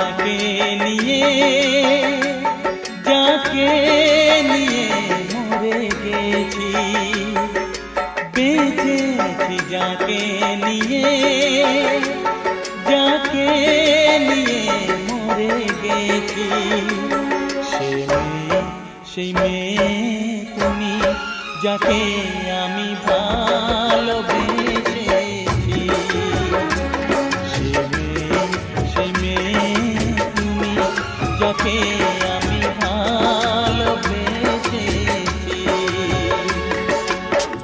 যাকে নিয়ে মরে গেছি, বেঁচেছি যাকে নিয়ে মরে গেছি। সেই মেয়ে তুমি, যাকে আমি ভালোবেসেছি। সেই মেয়ে তুমি, যাকে আমি ভালোবেসেছি।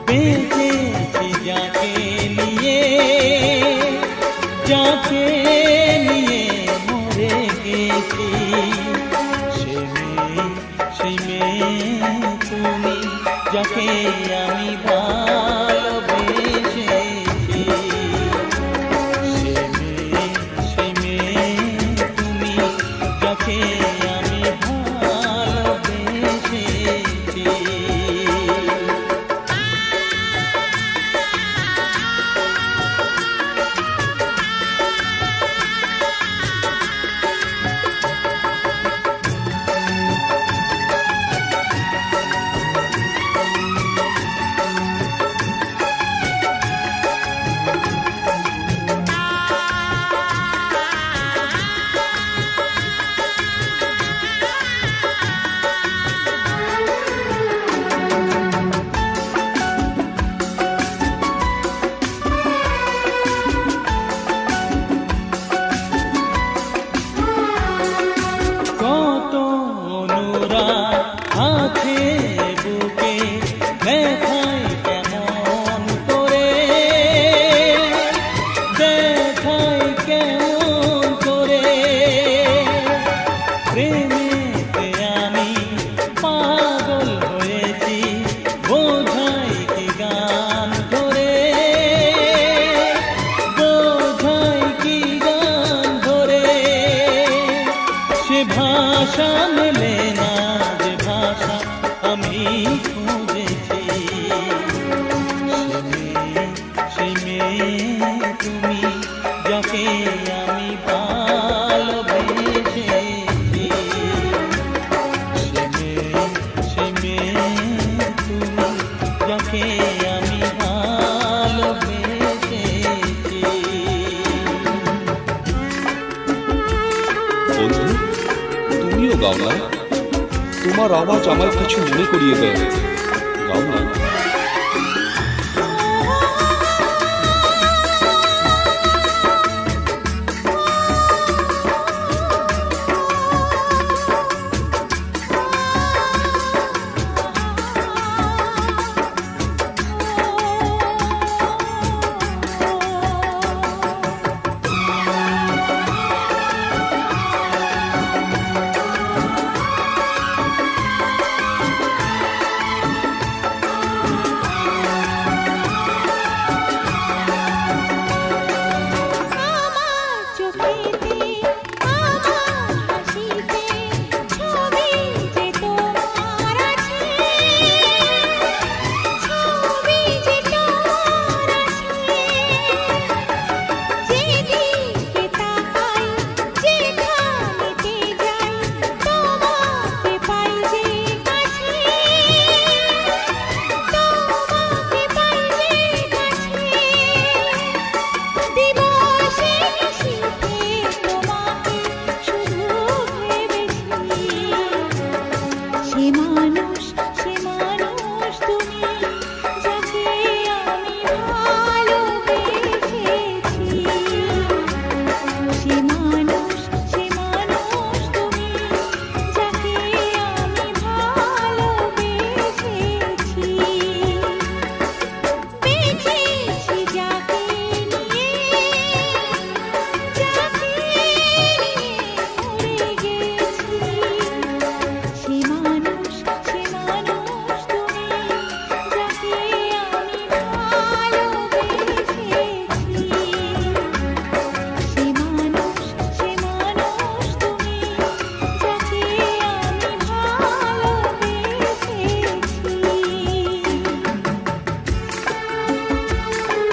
বেঁচেছি যাকে নিয়ে মরে গেছি। সেই মেয়ে তুমি, যাকে আমি ভালোবেসেছি। সেই মেয়ে তুমি, যাকে আমি ভালোবেসেছি। আছে বুকে দেখাই কেমন করে, প্রেমেতে আমি পাগল হয়েছি, বোঝাই কি গান ধরে, সে ভাষা মেলে না যে ভাষা আমি খুঁজেছি। সেই মেয়ে তুমি, যাকে আমি ভালোবেসেছি। সেই মেয়ে তুমি, যাকে আমি ভালোবেসেছি। বন্ধু, তুমিও গাও না? তোমার আওয়াজ আমার কিছু মনে করিয়ে দেয়, গাও না?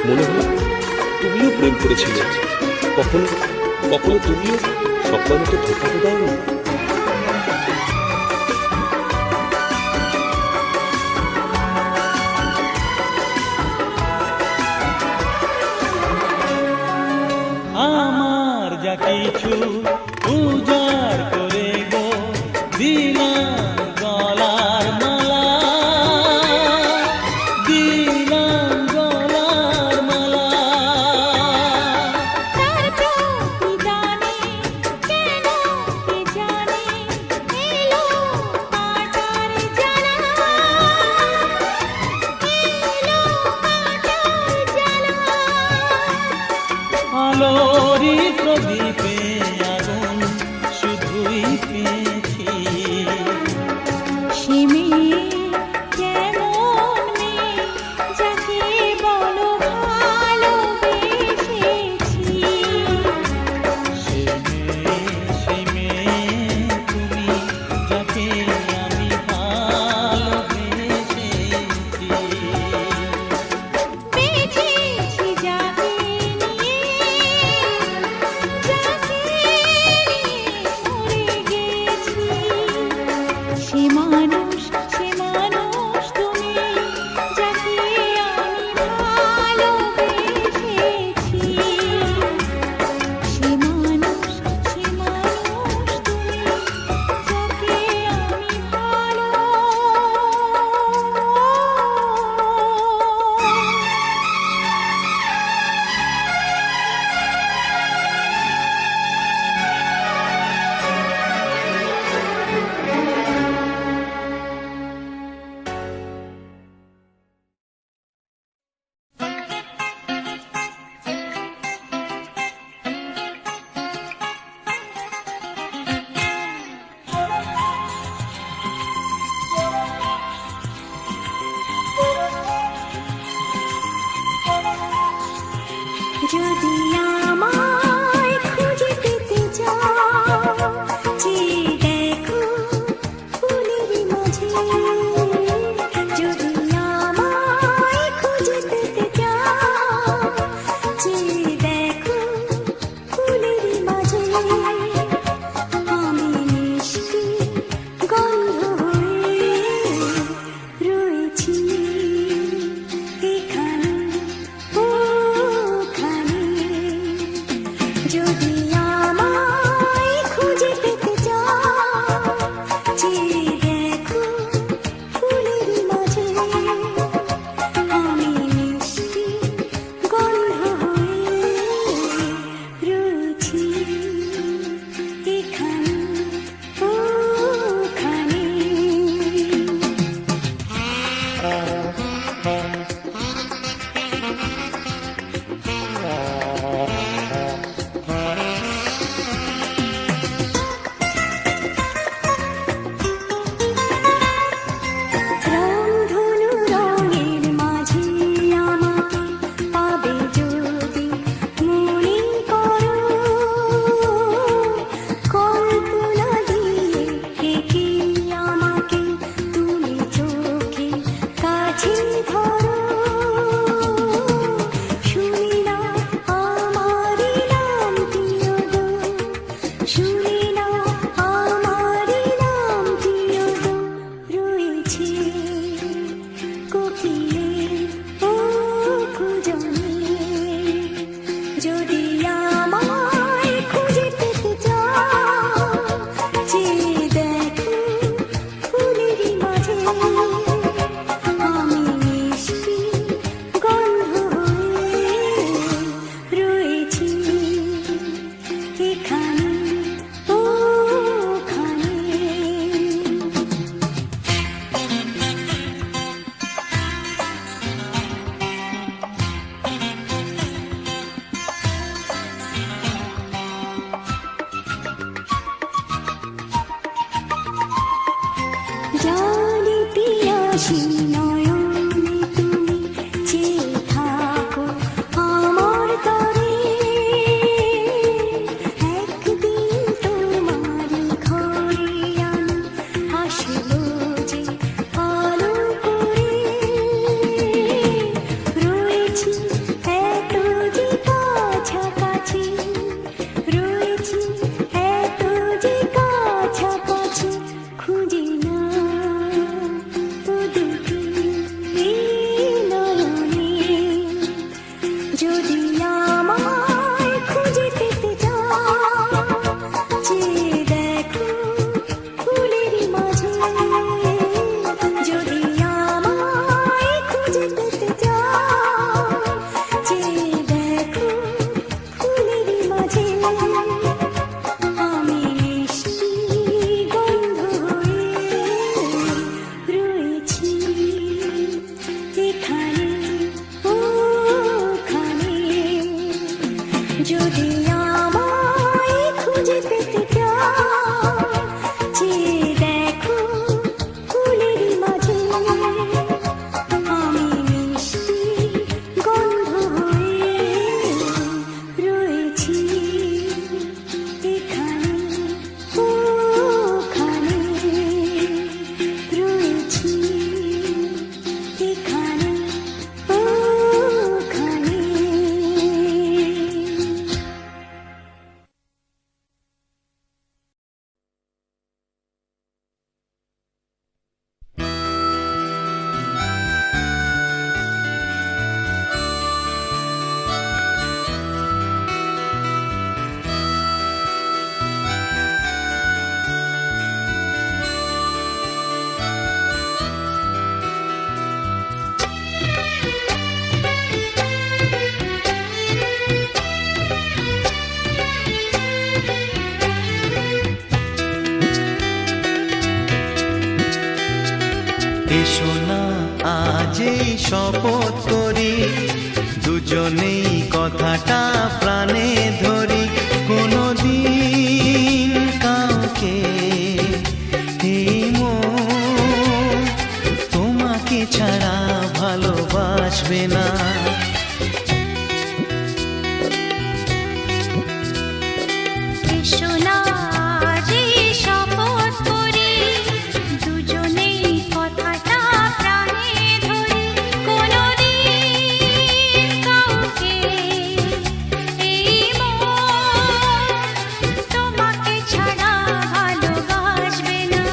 মনে হলো তুমিও প্রেম করেছিলে, কখনো কখনো তুমিও স্বপ্নের মতো ধোকাতে দাওনি? আমার যা কিছু উজাড় করে গো দিলাম গলার মালা, দিলাম গলার মালা। তার প্রতিদানে কেন কে জানে এলো কাঁটার জ্বালা, এলো কাঁটার জ্বালা। আলোরি প্রদীপে আগুন শুধুই পেয়েছি, সে মেয়ে কেমন মেয়ে যাকে বলো ভালোবেসেছি। সে মেয়ে তুমি যাকে আমি ভালোবেসেছি। বেঁচেছি যাকে নিয়ে, যাকে নিয়ে মরে গেছি। সে মানুষ তুমি যাকে আমি ভালোবেসেছি। সে মানুষ তুমি যাকে আমি ভালো। যদি আমায় খুঁজে পেতে চাও, চেয়ে দেখো ফুলের মাঝে। যদি আমায় খুঁজে পেতে চাও, চেয়ে দেখো ফুলের মাঝে। আমি মিষ্টি গন্ধ হয়ে রয়েছি এখানে ওখানে। যদি আমায় খুঁজে পেতে চাও, চেয়ে দেখো ফুলের মাঝে। আমি মিষ্টি গন্ধ হয়ে রয়েছি এখানে ওখানে। রংধনু রঙের মাঝে আমাকে পাবে যদি মনে করো। কল্পনা দিয়ে এঁকে আমাকে তুমি চোখে কাছে ধরো। শুনি না আমারই নামটিও গো, শুনি না আমারই নামটিও গো। রয়েছে কোকিলের ও খুঁজনে। যদি আমায় খুঁজে পেতে চাও, চেয়ে দেখো ফুলের মাঝে। আমি মিষ্টি গন্ধ হয়ে রয়েছি এখানে ওখানে। জানি পিয়াসী নয়নে তুমি চেয়ে থাকো আমার তরে। একদিন তোমার ঘরে আমি আসবো যে আলো করে। রয়েছি এত যে কাছাকাছি, রয়েছি এসো না আজ এই শপথ করি, দুজনেই কথাটা প্রাণে ধরি, কোনোদিন কাউকে এই মন তোমাকে ছাড়া ভালোবাসবে না। এসো না আজ এই শপথ করি, দুজনেই কথাটা প্রাণে ধরি, কোনোদিন কাউকে এই মন তোমাকে ছাড়া ভালোবাসবে না।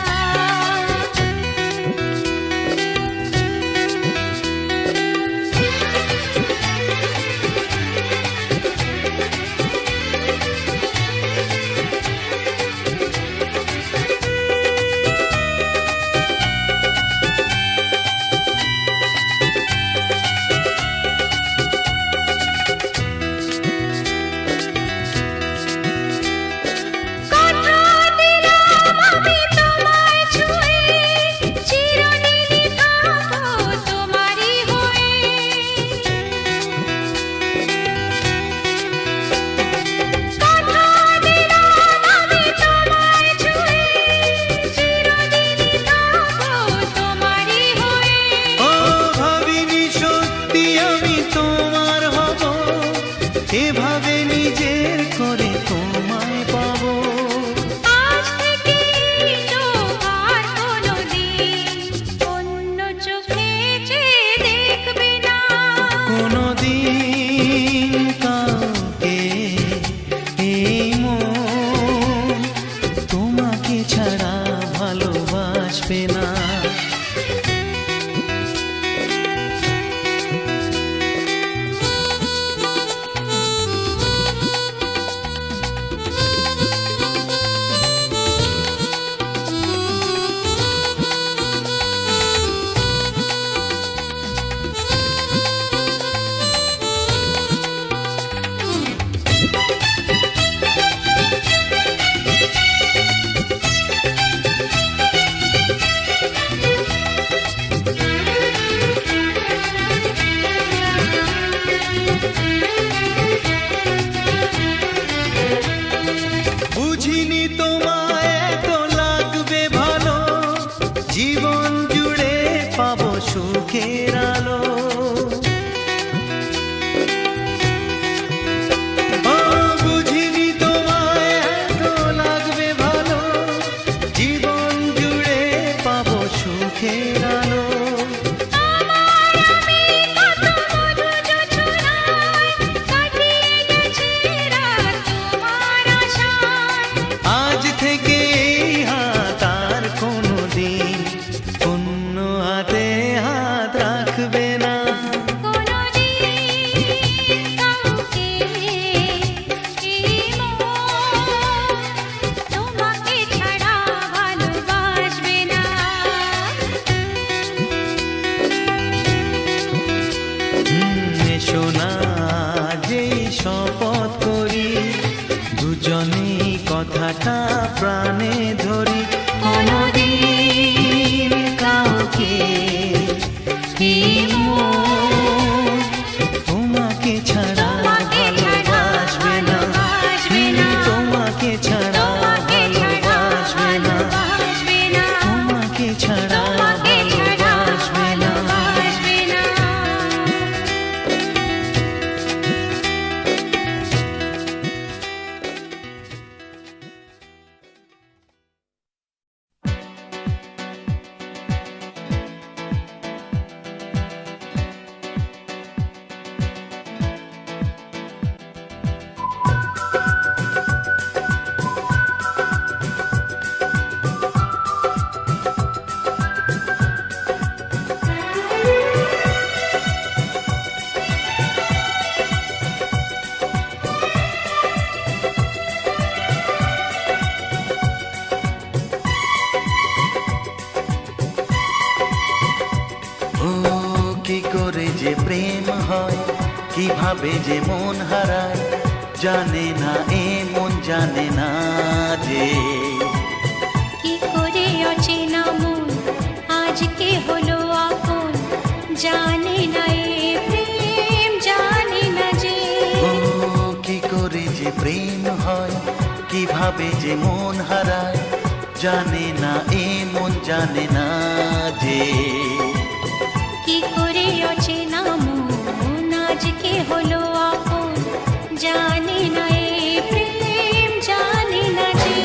কথা দিলাম আমি তোমায় ছুঁয়ে, চিরদিনই থাকবো তোমারই হয়ে। কথা দিলাম আমি তোমায় ছুঁয়ে, চিরদিনই থাকবো তোমারই হয়ে। ও ভাবিনি সত্যি আমি তোমার হব, এভাবে নিজের করে তোমায় পাবো। আজ থেকে চোখ আর কোনোদিন অন্য চোখে চেয়ে দেখবে না। কোনোদিন কাউকে এই মন তোমাকে ছাড়া ভালোবাসবে না। বুঝিনি তোমায় এত লাগবে ভালো, জীবন জুড়ে পাবো সুখের আলো। ও বুঝিনি তোমায় এত লাগবে ভালো, জীবন জুড়ে পাবো সুখের আলো। আমার আমি কত মধু যোছনায় কাটিয়ে গেছি রাত তোমার আশায়। আজ থেকে এই হাত আর কোনোদিন অন্য হাতে হাত রাখবে না। কোনোদিন কাউকে এই মন তোমাকে ছাড়া ভালোবাসবে না। এসো না যেই শপথ করি, দুজনেই কথাটা প্রাণে ধরি, কোনোদিন কাউকে এই মন তোমাকে ছাড়া ভালোবাসবে না। তোমাকে ছাড়া ভালোবাসবে না। তোমাকে ছাড়া ভালোবাসবে না। যে প্রেম হয়, কিভাবে যে মন হারায়, জানে না এ মন জানে না যে কি করে অচেনা মন আজকে হলো ভাবে যে মন হারায়, জানে না এ মন জানে না যে কি করে অচেনা মন আজকে হলো আপন, জানে না এ প্রেম জানে না যে।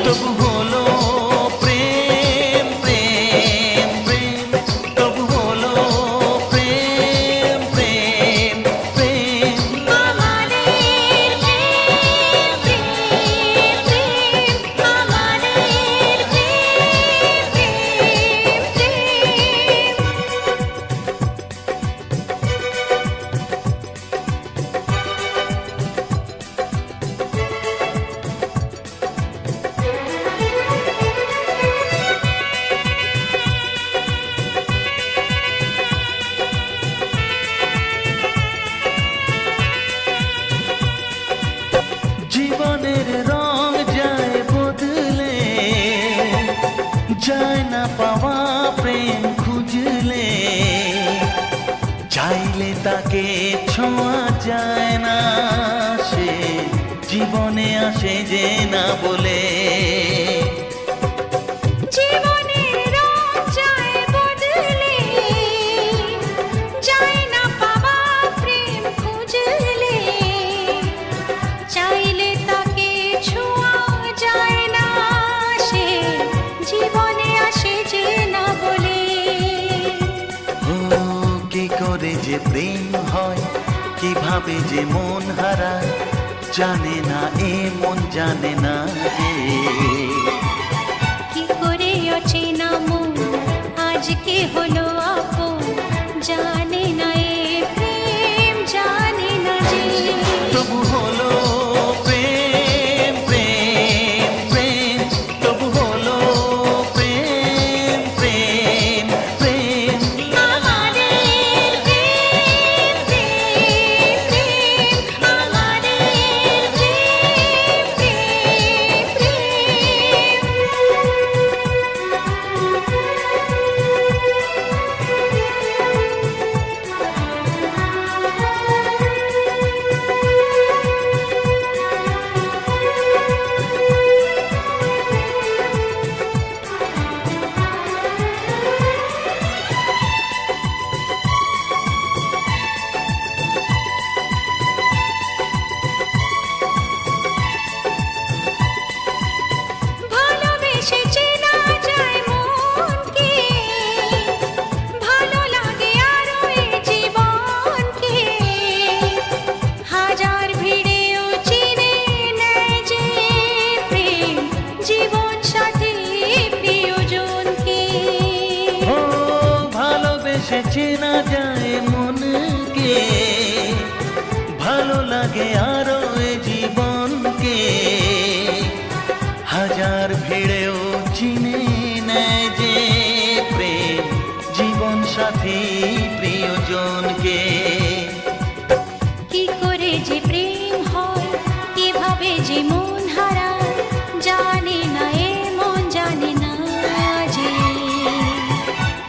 তবু হলো প্রেম প্রেম প্রেম, তবু হলো প্রেম প্রেম প্রেম। আমাদের প্রেম প্রেম প্রেম, আমাদের প্রেম প্রেম প্রেম। জীবনের রং যায় বদলে, যায় না পাওয়া প্রেম খুঁজলে, চাইলে তাকে ছোঁয়া যায় না, সে জীবনে আসে যে না বলে। জীবনের রং যায় বদলে, যায় না পাওয়া প্রেম খুঁজলে, চাইলে তাকে ছোঁয়া যায় না, সে জীবনে আসে যে না বলে। ও কি করে যে প্রেম হয়, কিভাবে যে মন হারায়, জানে না এ মন জানে না যে কি করে অচেনা মন আজকে হলো আপন, জানে না এ প্রেম জানে না যে। তবু হলো প্রেম প্রেম প্রেম, তবু হলো প্রেম প্রেম প্রেম। আমাদের প্রেম প্রেম প্রেম, আমাদের প্রেম প্রেম ভালোবেসে চেনা যায় মনকে, ভালো লাগে আরো এ জীবনকে, হাজার ভিড়েও চিনে নেয় যে প্রেম জীবন সাথী প্রিয়জনকে। ও ভালোবেসে চেনা যায় মনকে, ভালো লাগে আরো এ জীবনকে, হাজার ভিড়েও চিনে নেয় যে প্রেম জীবন সাথী প্রিয়জনকে। কি করে যে প্রেম হয়, কিভাবে যে মন হারায়, জানে না এ মন জানে না যে।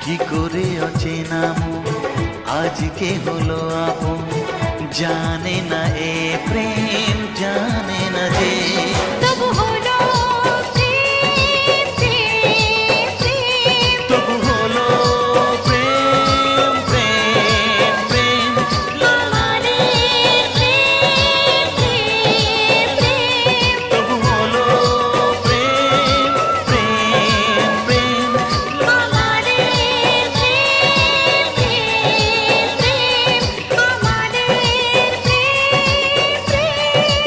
কি করে অচেনা মন আজকে হলো আপন, জানে না এ প্রেম জানে না যে। তবু হলো প্রেম প্রেম প্রেম, তবু হলো প্রেম প্রেম প্রেম। আমাদের প্রেম প্রেম প্রেম। তবু হলো প্রেম প্রেম প্রেম। আমাদের প্রেম প্রেম প্রেম, আমাদের প্রেম প্রেম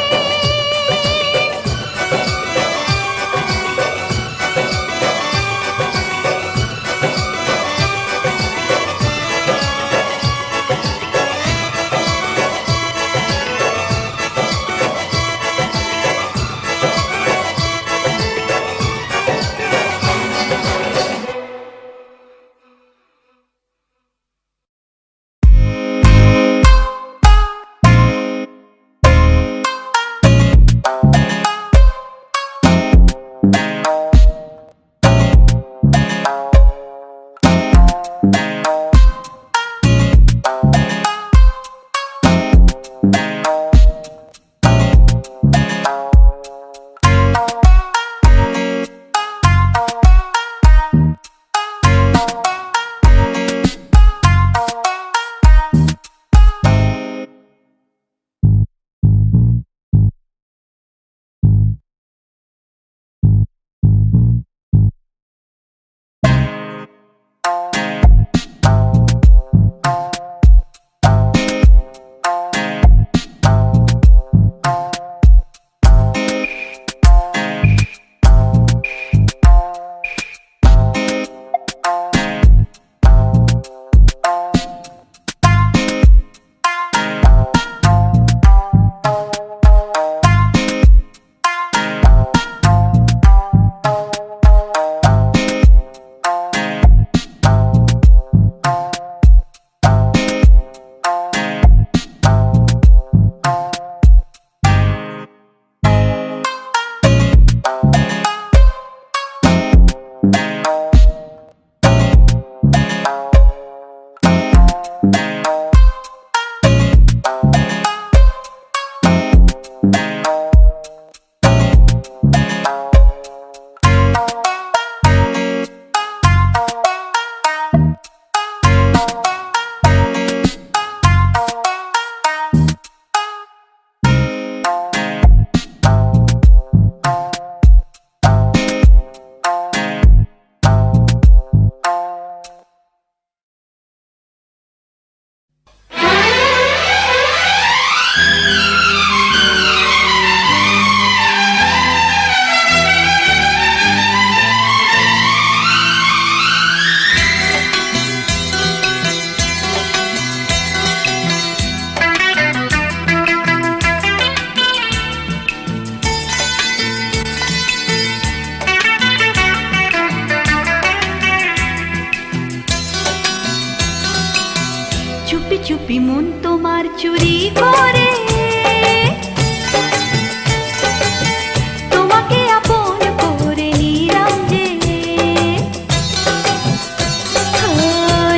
চুপি মন তোমার চুরি করে তোমাকে আপন করে নিলাম যে।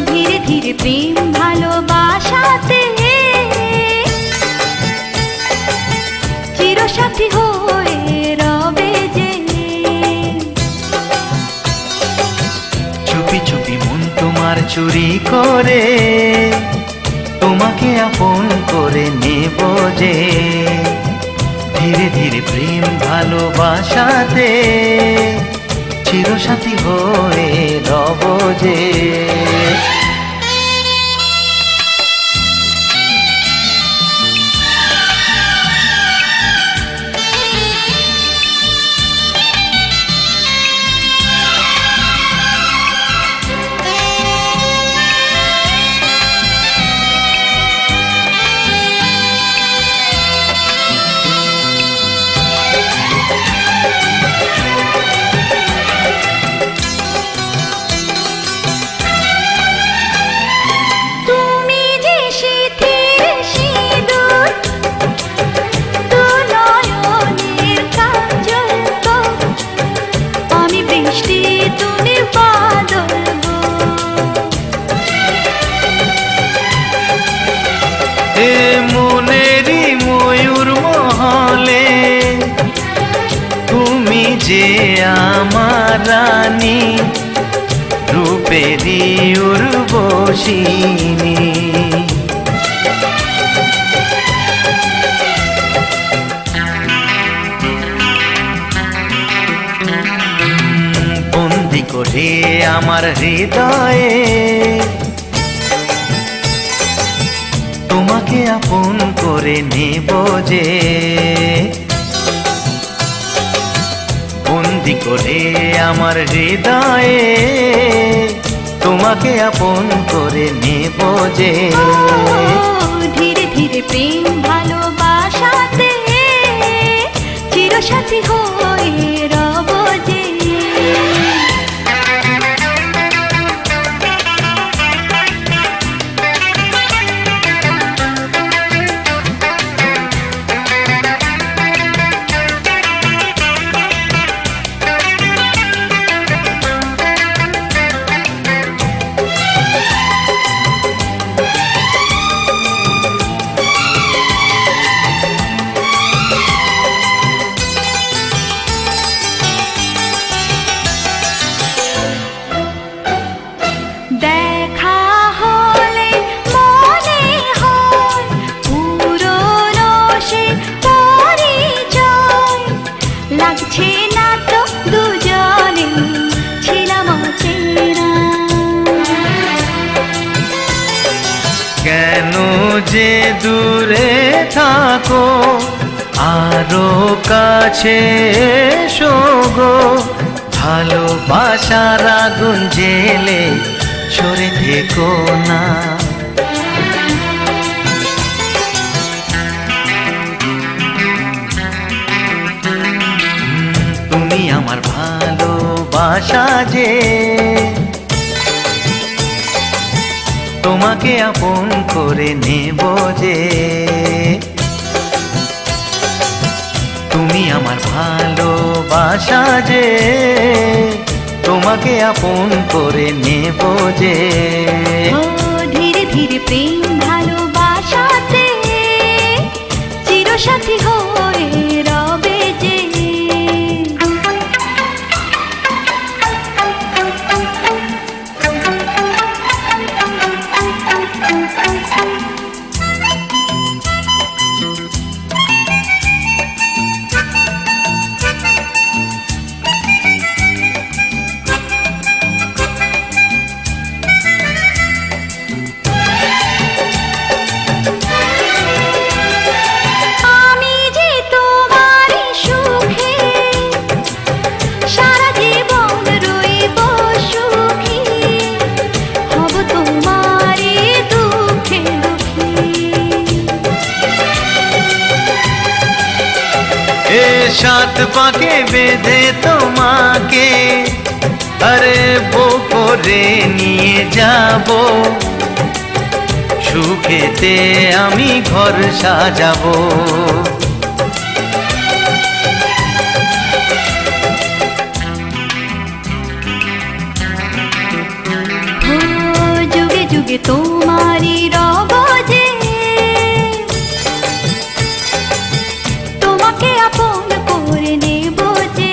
ধীরে ধীরে প্রেম ভালোবাসাতে চিরসাথী হয়ে রবে যে। চুপি চুপি মন তোমার চুরি করে তোমাকে আপন করে নেব যে। ধীরে ধীরে প্রেম ভালোবাসাতে চিরসাথী হয়ে রব যে। তুমি যে শীতের সিঁদুর দু নয়নের কাজল গো, আমি বৃষ্টি তুমি বাদল গো। এ মনেরই ময়ূর মহলে তুমি যে আমার রানী, রূপেরই উর্বশিনী। বন্দি করে আমার হৃদয়ে তোমাকে আপন করে নেব যে। বন্দি করে আমার হৃদয়ে তোমাকে আপন করে নেব যে। ধীরে ধীরে প্রেম ভালোবাসাতে চিরসাথী হয়ে রব যে। দেখা হলে মনে হয় পুরনো সে পরিচয়, লাগছে না তো দুজনে ছিলাম অচেনা। কেন যে দূরে থাকো আরো কাছে এসো গো। ভালোবাসার আগুন জেলে সরে থেকো না। তুমি আমার ভালোবাসা যে, তোমাকে আপন করে নেব যে। তুমি আমার ভালোবাসা যে, তোমাকে আপন করে নেব যে। ধীরে ধীরে প্রেম ভালোবাসাতে চিরসাথী হয়ে রবে যে। সাত পাকে বেঁধে তোমাকে আরে বো করে নিয়ে যাব সুখেতে আমি ঘর সাজাবো। ও যুগে যুগে তোমারই রব যে, তোমাকে আপন করে নেব যে।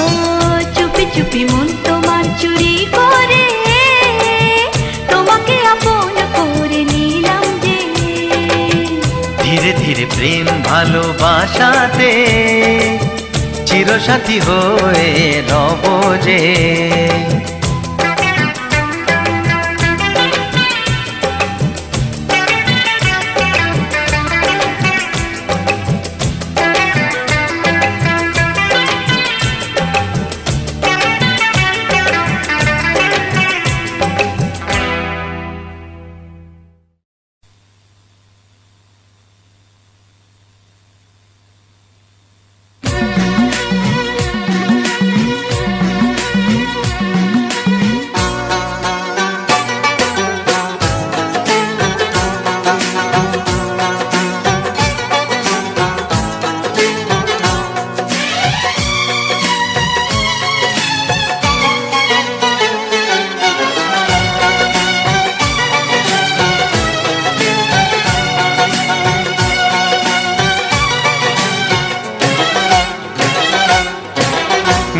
ও চুপি চুপি মন তোমার চুরি করে, তোমাকে আপন করে নিলাম যে। ধীরে ধীরে প্রেম ভালোবাসাতে চিরসাথী হয়ে রব যে।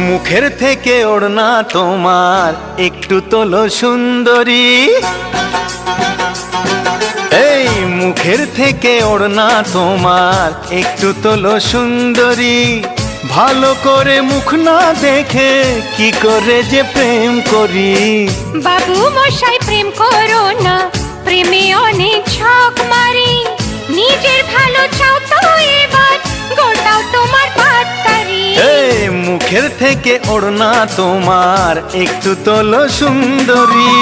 মুখের থেকে ওড়না তোমার একটু তোলো সুন্দরী, এই মুখের থেকে ওড়না তোমার একটু তোলো সুন্দরী। ভালো করে মুখ না দেখে কি করে যে প্রেম করি। বাবু মশাই প্রেম করো না, প্রেমে অনেক ছক মারি। নিজের ভালো চাও তো এবার গোটাও তোমার পাত্তারি। এই মুখের থেকে ওড়না তোমার একটু তোলো সুন্দরী।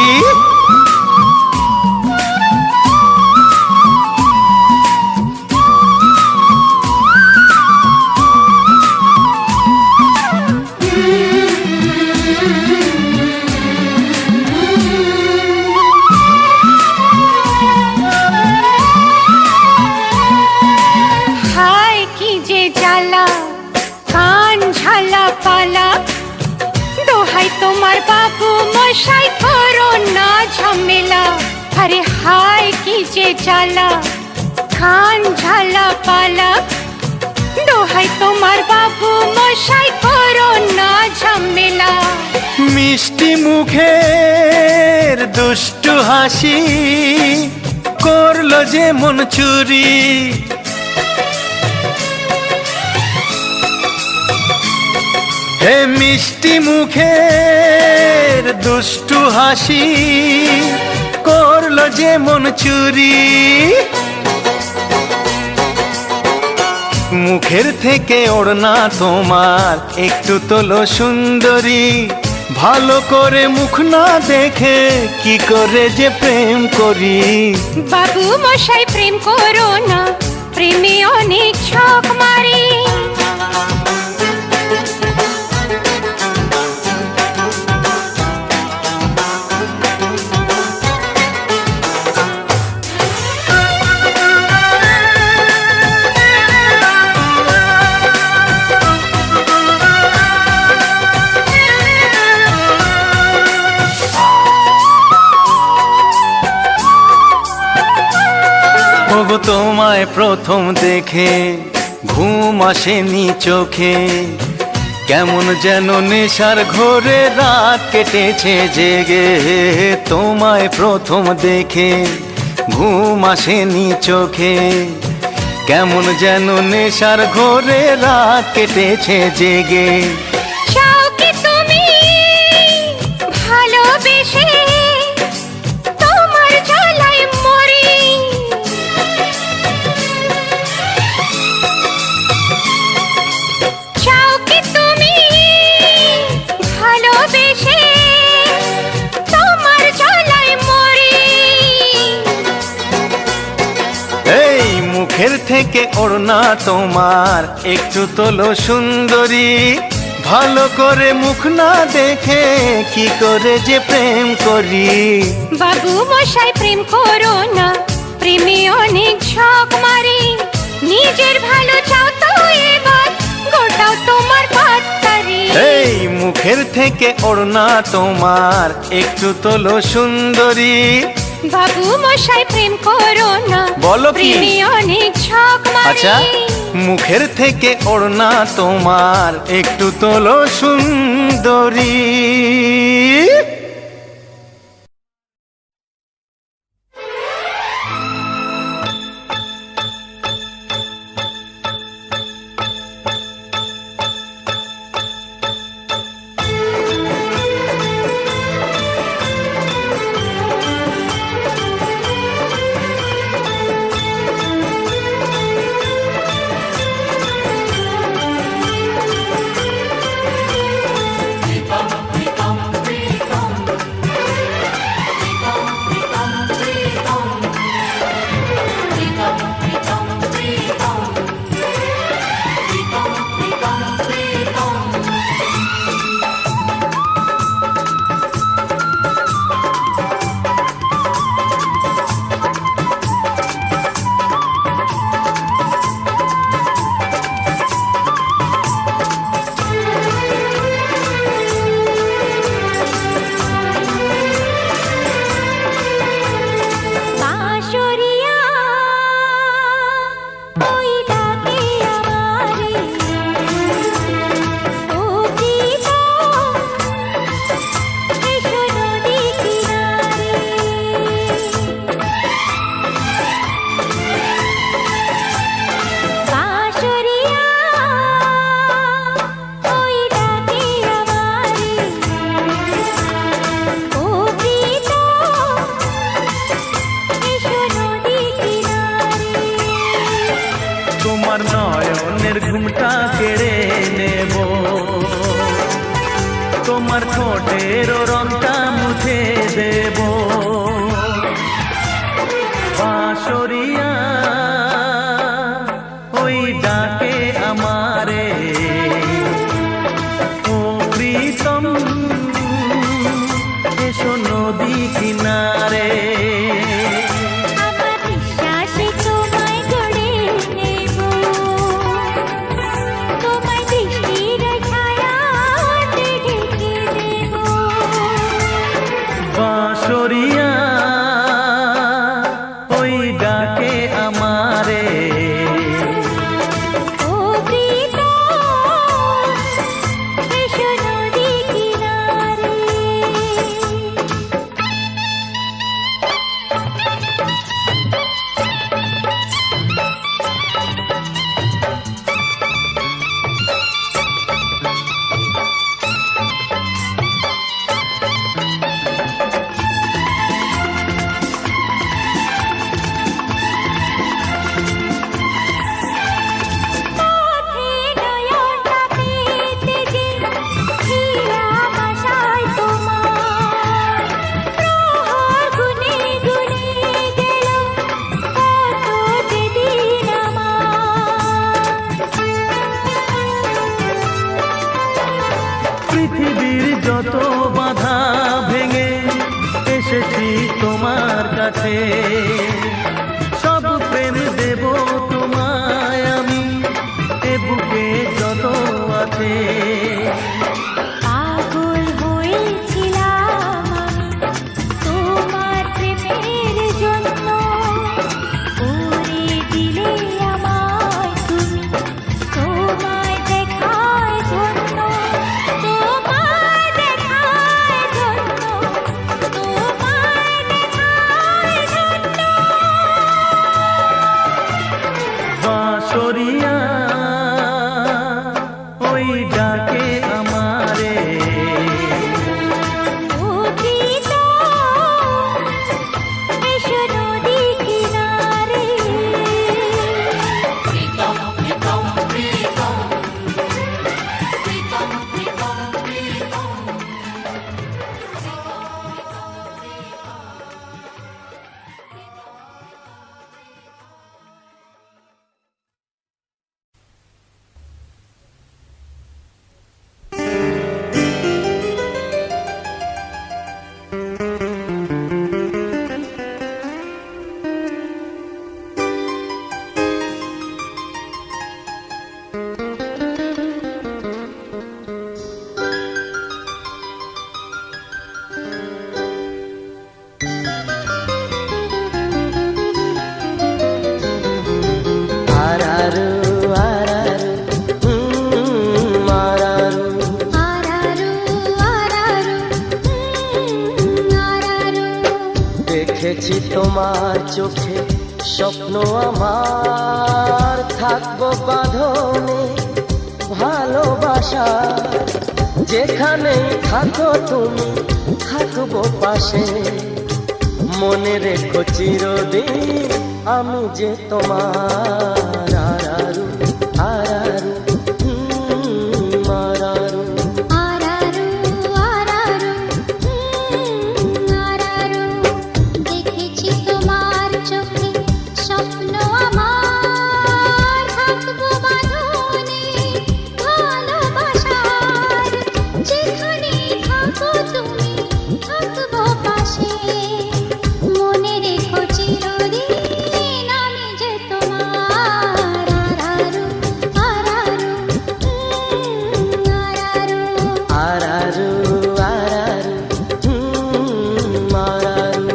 হায় কি যে জ্বালা, কান ঝালা পালা। দোহাই তোমার বাবু মশাই করো না ঝামেলা। আরে হায় কি যে জ্বালা, কান ঝালা পালা। দোহাই তোমার বাবু মশাই করো না ঝামেলা। মিষ্টি মুখের দুষ্টু হাসি করলো যে মন চুরি। হে মিষ্টি মুখের দুষ্টু হাসি করলো যে মন চুরি। মুখের থেকে ওড়না তোমার একটু তোলো সুন্দরী। ভালো করে মুখ না দেখে কি করে যে প্রেম করি। বাবু মশাই প্রেম করো না, প্রেমে অনেক ছক মারি। ওগো তোমায় প্রথম দেখে ঘুম আসেনি চোখে। কেমন যেন নেশার ঘোরে রাত কেটেছে জেগে। তোমায় প্রথম দেখে ঘুম আসেনি চোখে। কেমন যেন নেশার ঘোরে রাত কেটেছে জেগে। চাও কি তুমি ভালোবেসে তোমার জ্বালায় মরি। চাও কি তুমি ভালোবেসে তোমার জ্বালায় মরি। এই মুখের থেকে ওড়না তোমার একটু তোলো সুন্দরী। ভালো করে মুখ না দেখে কি করে যে প্রেম করি। বাবু মশাই প্রেম করো না, প্রেমে অনেক ঝক মারে। নিজের ভালো চাও তো এবার গোটাও তোমার পাত্তারে। এই মুখের থেকে ওড়না তোমার একটু তোলো সুন্দরী। বাবু মশাই প্রেম করো না, বলো কি? প্রেমে অনেক ঝক মারে। আচ্ছা, মুখের থেকে ওড়না তোমার একটু তোলো সুন্দরী। ঘুমটা কেড়ে নেব, তোমার ঠোঁটের রংটা মুছে দেব। বাঁশরিয়া ওই ডাকে আমারে, ও প্রীতম এসো নদী কিনারে। বাঁশরিয়া ওই ডাকে আমারে, ও প্রীতম এসো নদী কিনারে। পৃথিবীর যত বাধা ভেঙে এসেছি তোমার কাছে, সব প্রেম দেব তোমায় আমি, এ বুকে যত আছে। পাগল হয়েছিলাম আমি তোমার প্রেমের জন্য, করে দিলে আমায় তুমি তোমায় দেখার জন্য, তোমায় দেখার জন্য, তোমায় দেখার জন্য। দেখেছি তোমার চোখে স্বপ্ন আমার, থাকবো বাঁধনে ভালোবাসা, যেখানেই থাকো তুমি থাকবো পাশে, মনে রেখো চিরদিন আমি যে তোমার। আরারু আরারু আরারু। আরারু আরারু আরারু, দেখেছি তোমার চোখে স্বপ্ন আমার, থাকবো বাঁধনে ভালোবাসার, যেখানে থাকো তুমি থাকবো পাশে, মনে রেখো চিরদিন আমি যে তোমার। আরারু আরারু আরারু। আরারু আরারু আরারু।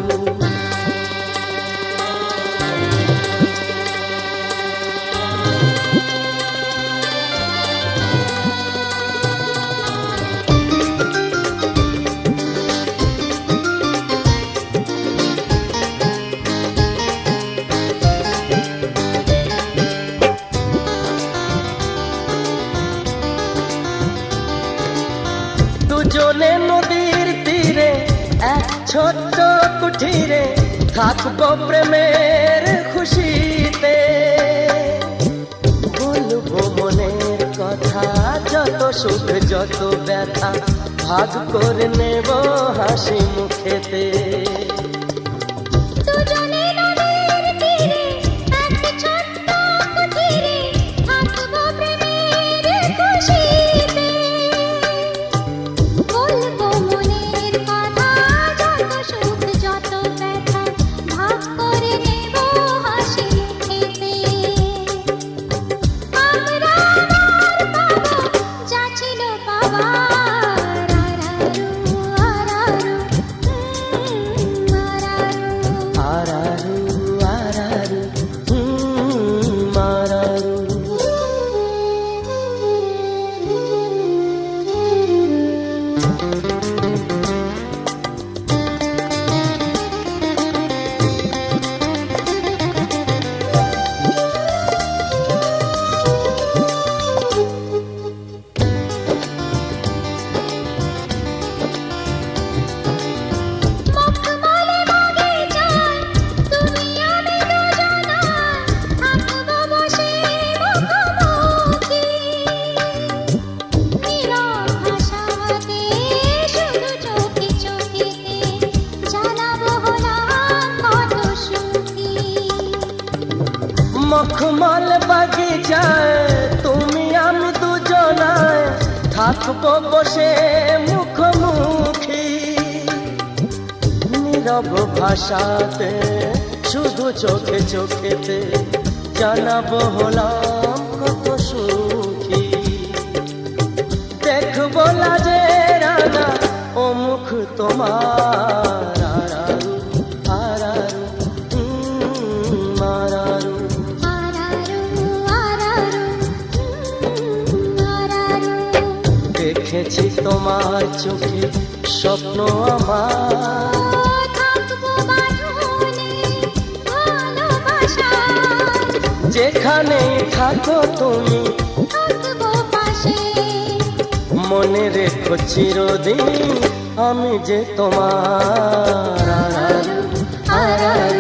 দুজনে নদীর তীরে এক ছোট্ট কুঠিরে থাকবো প্রেমের খুশিতে, বলবো মনের কথা যত সুখ যত ব্যথা, ভাগ করে নেব হাসি মুখেতে। দুজনে নদীর তীরে এক ছোট্ট কুঠিরে থাকবো প্রেমের খুশিতে, বলবো মনের কথা যত সুখ যত ব্যথা, ভাগ করে নেব হাসি মুখেতে। আমরা আবার পাবো যা ছিল পাবার। আরারু আরারু আরারু। আরারু আরারু আরারু। মখমলে বাগিচায় তুমি আমি দুজনায় থাকবো বসে মুখোমুখি, নীরব ভাষাতে শুধু চোখে চোখেতে জানাবো হলাম কত সুখী। মখমল বাগিচায় তুমি আমি দুজনায় থাকবো বসে মুখোমুখি, নীরব ভাষাতে শুধু চোখে চোখেতে জানাবো হলাম কত সুখী। দেখবো লাজে রানা ও মুখ তোমার। আরারু আরারু আরারু। আরারু আরারু আরারু, দেখেছি তোমার চোখে স্বপ্ন আমার, থাকবো বাঁধনে ভালোবাসার, যেখানেই থাকো তুমি থাকবো পাশে, মনে রেখো চিরদিন আমি যে তোমার। আরারু আরারু